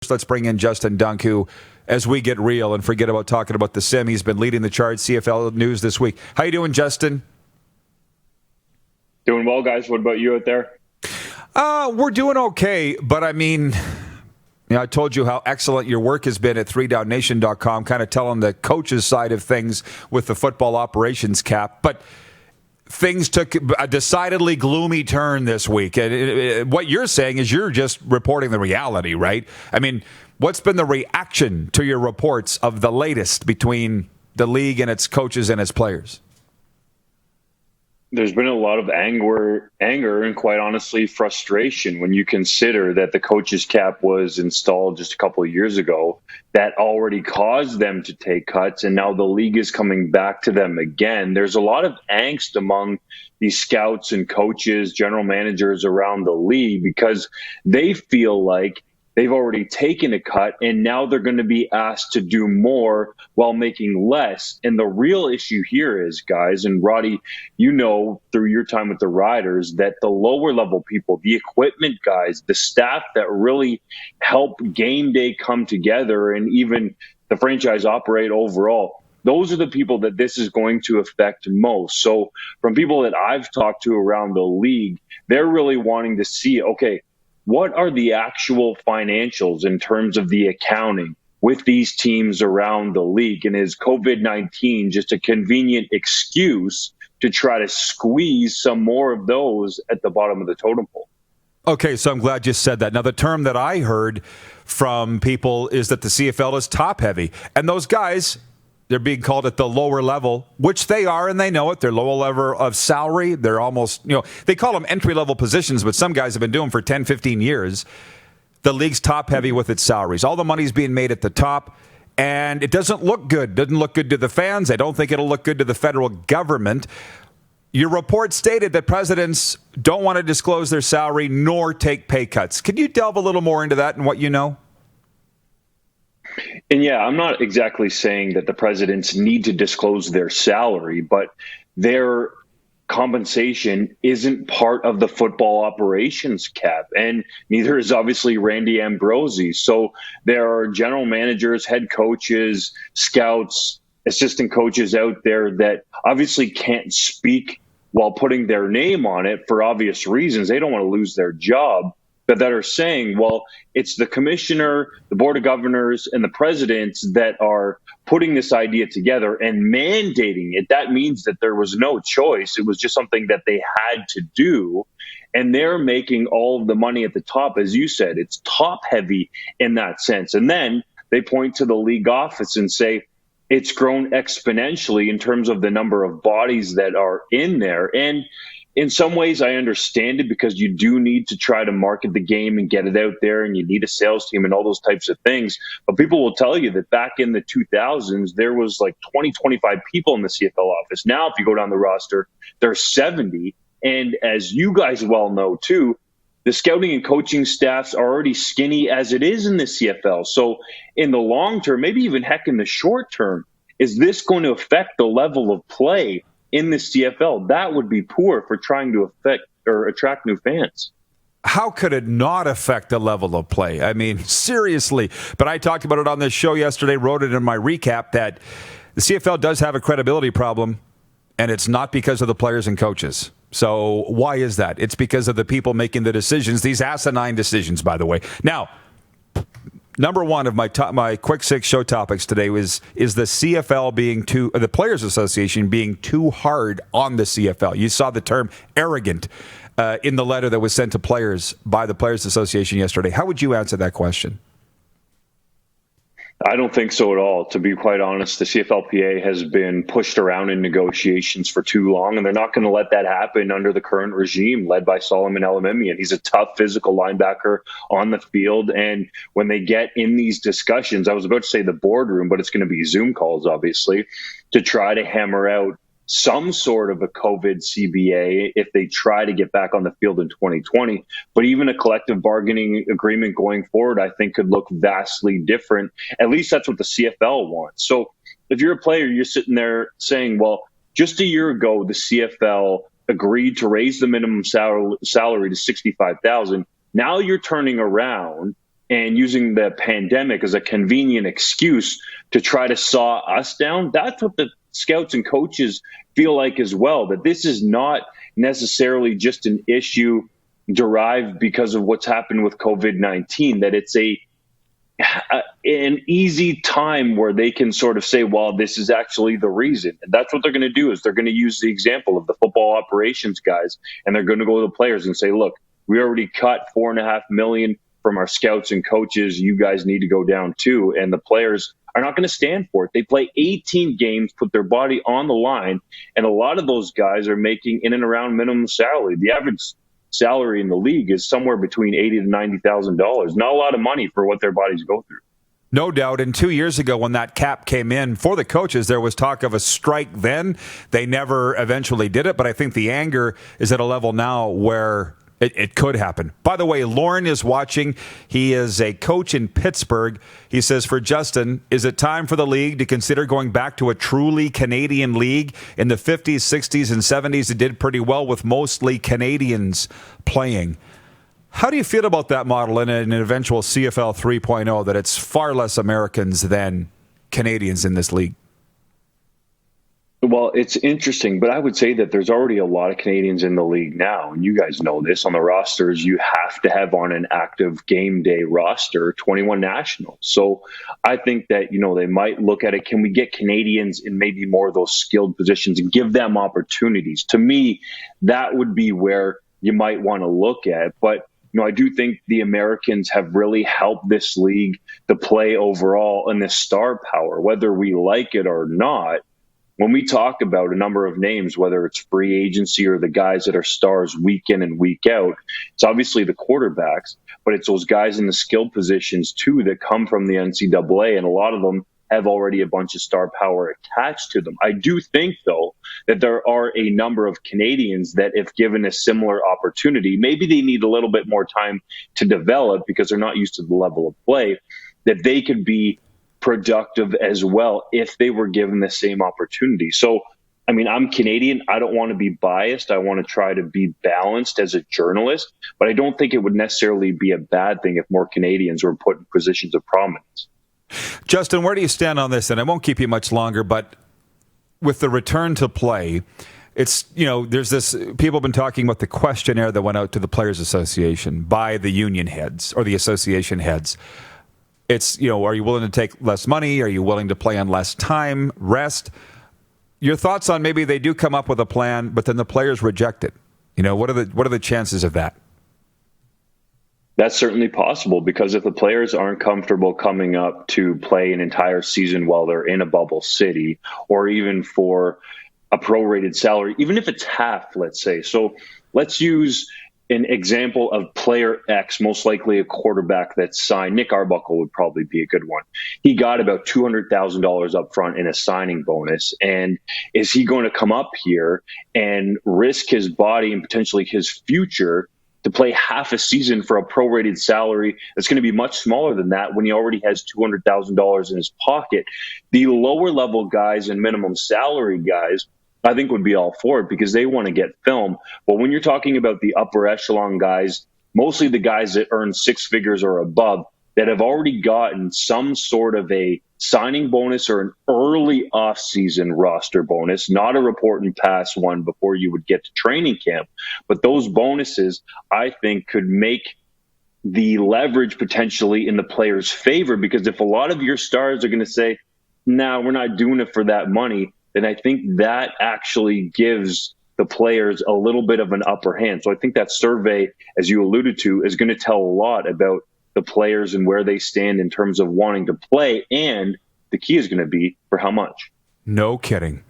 Let's bring in Justin Dunk, who, as we get real and forget about talking about the sim, he's been leading the charge, CFL News this week. How you doing, Justin? Doing well, guys. What about you out there? We're doing okay, but I mean, I told you how excellent your work has been at 3downnation.com, kind of telling the coach's side of things with the football operations cap, but things took a decidedly gloomy turn this week. And what you're saying is you're just reporting the reality, right? I mean, what's been the reaction to your reports of the latest between the league and its coaches and its players? There's been a lot of anger, and quite honestly, frustration when you consider that the coach's cap was installed just a couple of years ago. That already caused them to take cuts, and now the league is coming back to them again. There's a lot of angst among these scouts and coaches, general managers around the league, because they feel like they've already taken a cut and now they're going to be asked to do more while making less. And the real issue here is, guys, and Roddy, you know through your time with the Riders, that the lower level people, the equipment guys, the staff that really help game day come together and even the franchise operate overall, those are the people that this is going to affect most. So from people that I've talked to around the league, they're really wanting to see, okay, what are the actual financials in terms of the accounting with these teams around the league? And is COVID-19 just a convenient excuse to try to squeeze some more of those at the bottom of the totem pole? Okay, so I'm glad you said that. Now, the term that I heard from people is that the CFL is top heavy. And those guys, they're being called at the lower level, which they are, and they know it. They're lower level of salary. They're almost, they call them entry-level positions, but some guys have been doing them for 10, 15 years. The league's top-heavy with its salaries. All the money's being made at the top, and it doesn't look good. Doesn't look good to the fans. I don't think it'll look good to the federal government. Your report stated that presidents don't want to disclose their salary nor take pay cuts. Can you delve a little more into that and what you know? And yeah, I'm not exactly saying that the presidents need to disclose their salary, but their compensation isn't part of the football operations cap, and neither is obviously Randy Ambrosie. So there are general managers, head coaches, scouts, assistant coaches out there that obviously can't speak while putting their name on it for obvious reasons. They don't want to lose their job. But that are saying, well, it's the commissioner, the board of governors, and the presidents that are putting this idea together and mandating it. That means that there was no choice. It was just something that they had to do. And they're making all of the money at the top. As you said, it's top heavy in that sense. And then they point to the league office and say it's grown exponentially in terms of the number of bodies that are in there. And in some ways, I understand it, because you do need to try to market the game and get it out there, and you need a sales team and all those types of things. But people will tell you that back in the 2000s, there was like 20, 25 people in the CFL office. Now, if you go down the roster, there's 70. And as you guys well know, too, the scouting and coaching staffs are already skinny as it is in the CFL. So in the long term, maybe even heck in the short term, is this going to affect the level of play in the CFL? That would be poor for trying to affect or attract new fans. How could it not affect the level of play? I mean, seriously. But I talked about it on this show yesterday, wrote it in my recap, that the CFL does have a credibility problem, and it's not because of the players and coaches. So why is that? It's because of the people making the decisions, these asinine decisions, by the way. Now, number one of my quick six show topics today is the CFL being the Players Association being too hard on the CFL. You saw the term arrogant in the letter that was sent to players by the Players Association yesterday. How would you answer that question? I don't think so at all. To be quite honest, the CFLPA has been pushed around in negotiations for too long, and they're not going to let that happen under the current regime led by Solomon Elimimian. He's a tough physical linebacker on the field, and when they get in these discussions, I was about to say the boardroom, but it's going to be Zoom calls, obviously, to try to hammer out some sort of a COVID CBA if they try to get back on the field in 2020. But even a collective bargaining agreement going forward, I think, could look vastly different. At least that's what the CFL wants. So if you're a player, you're sitting there saying, well, just a year ago, the CFL agreed to raise the minimum salary to $65,000. Now you're turning around and using the pandemic as a convenient excuse to try to saw us down. That's what the scouts and coaches feel like as well, that this is not necessarily just an issue derived because of what's happened with COVID-19, that it's an easy time where they can sort of say, well, this is actually the reason. And that's what they're going to do, is they're going to use the example of the football operations guys, and they're going to go to the players and say, look, we already cut $4.5 million from our scouts and coaches. You guys need to go down too. And the players are not going to stand for it. They play 18 games, put their body on the line, and a lot of those guys are making in and around minimum salary. The average salary in the league is somewhere between $80,000 to $90,000. Not a lot of money for what their bodies go through. No doubt. And 2 years ago, when that cap came in for the coaches, there was talk of a strike then. They never eventually did it, but I think the anger is at a level now where it could happen. By the way, Lauren is watching. He is a coach in Pittsburgh. He says, for Justin, is it time for the league to consider going back to a truly Canadian league? In the 50s, 60s, and 70s, it did pretty well with mostly Canadians playing. How do you feel about that model in an eventual CFL 3.0, that it's far less Americans than Canadians in this league? Well, it's interesting, but I would say that there's already a lot of Canadians in the league now. And you guys know this. On the rosters, you have to have on an active game day roster 21 nationals. So I think that, they might look at it. Can we get Canadians in maybe more of those skilled positions and give them opportunities? To me, that would be where you might want to look at. But I do think the Americans have really helped this league to play overall in the star power, whether we like it or not. When we talk about a number of names, whether it's free agency or the guys that are stars week in and week out, it's obviously the quarterbacks, but it's those guys in the skilled positions too that come from the NCAA, and a lot of them have already a bunch of star power attached to them. I do think, though, that there are a number of Canadians that, if given a similar opportunity, maybe they need a little bit more time to develop because they're not used to the level of play, that they could be productive as well if they were given the same opportunity. So, I'm Canadian. I don't want to be biased. I want to try to be balanced as a journalist, but I don't think it would necessarily be a bad thing if more Canadians were put in positions of prominence. Justin, where do you stand on this? And I won't keep you much longer, but with the return to play, it's, there's this, people have been talking about the questionnaire that went out to the Players Association by the union heads or the association heads. It's, are you willing to take less money? Are you willing to play on less time, rest? Your thoughts on maybe they do come up with a plan, but then the players reject it. What are the chances of that? That's certainly possible, because if the players aren't comfortable coming up to play an entire season while they're in a bubble city, or even for a prorated salary, even if it's half, let's say. So let's use an example of player X, most likely a quarterback that's signed. Nick Arbuckle would probably be a good one. He got about $200,000 up front in a signing bonus. And is he going to come up here and risk his body and potentially his future to play half a season for a prorated salary that's going to be much smaller than that when he already has $200,000 in his pocket? The lower level guys and minimum salary guys, I think, would be all for it because they want to get film. But when you're talking about the upper echelon guys, mostly the guys that earn six figures or above, that have already gotten some sort of a signing bonus or an early off-season roster bonus, not a report and pass one before you would get to training camp. But those bonuses, I think, could make the leverage potentially in the player's favor, because if a lot of your stars are going to say, nah, we're not doing it for that money, then I think that actually gives the players a little bit of an upper hand. So I think that survey, as you alluded to, is going to tell a lot about the players and where they stand in terms of wanting to play. And the key is going to be for how much. No kidding.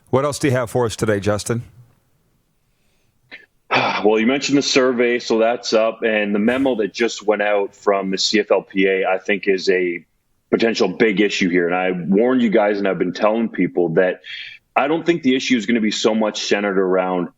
What else do you have for us today, Justin? Well, you mentioned the survey, so that's up. And the memo that just went out from the CFL-PA, I think, is a potential big issue here. And I warned you guys, and I've been telling people that I don't think the issue is going to be so much centered around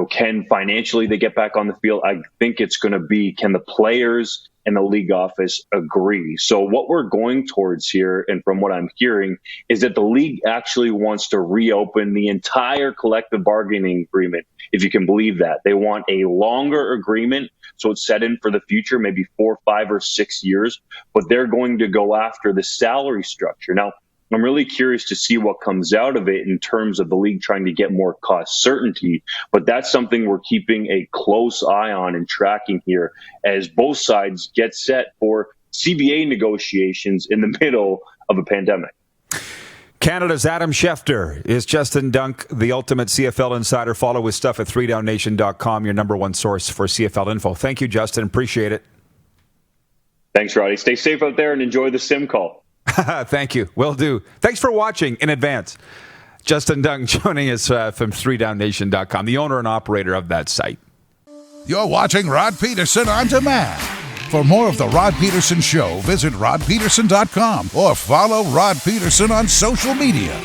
can financially they get back on the field? I think it's going to be, can the players and the league office agree? So what we're going towards here, and from what I'm hearing, is that the league actually wants to reopen the entire collective bargaining agreement, if you can believe that. They want a longer agreement, so it's set in for the future, maybe 4, 5, or 6 years, but they're going to go after the salary structure. Now, I'm really curious to see what comes out of it in terms of the league trying to get more cost certainty. But that's something we're keeping a close eye on and tracking here as both sides get set for CBA negotiations in the middle of a pandemic. Canada's Adam Schefter is Justin Dunk, the ultimate CFL insider. Follow his stuff at 3downnation.com, your number one source for CFL info. Thank you, Justin. Appreciate it. Thanks, Roddy. Stay safe out there and enjoy the sim call. Thank you. Will do. Thanks for watching in advance. Justin Dunk joining us from 3downnation.com, the owner and operator of that site. You're watching Rod Pedersen On Demand. For more of The Rod Pedersen Show, visit rodpedersen.com or follow Rod Pedersen on social media.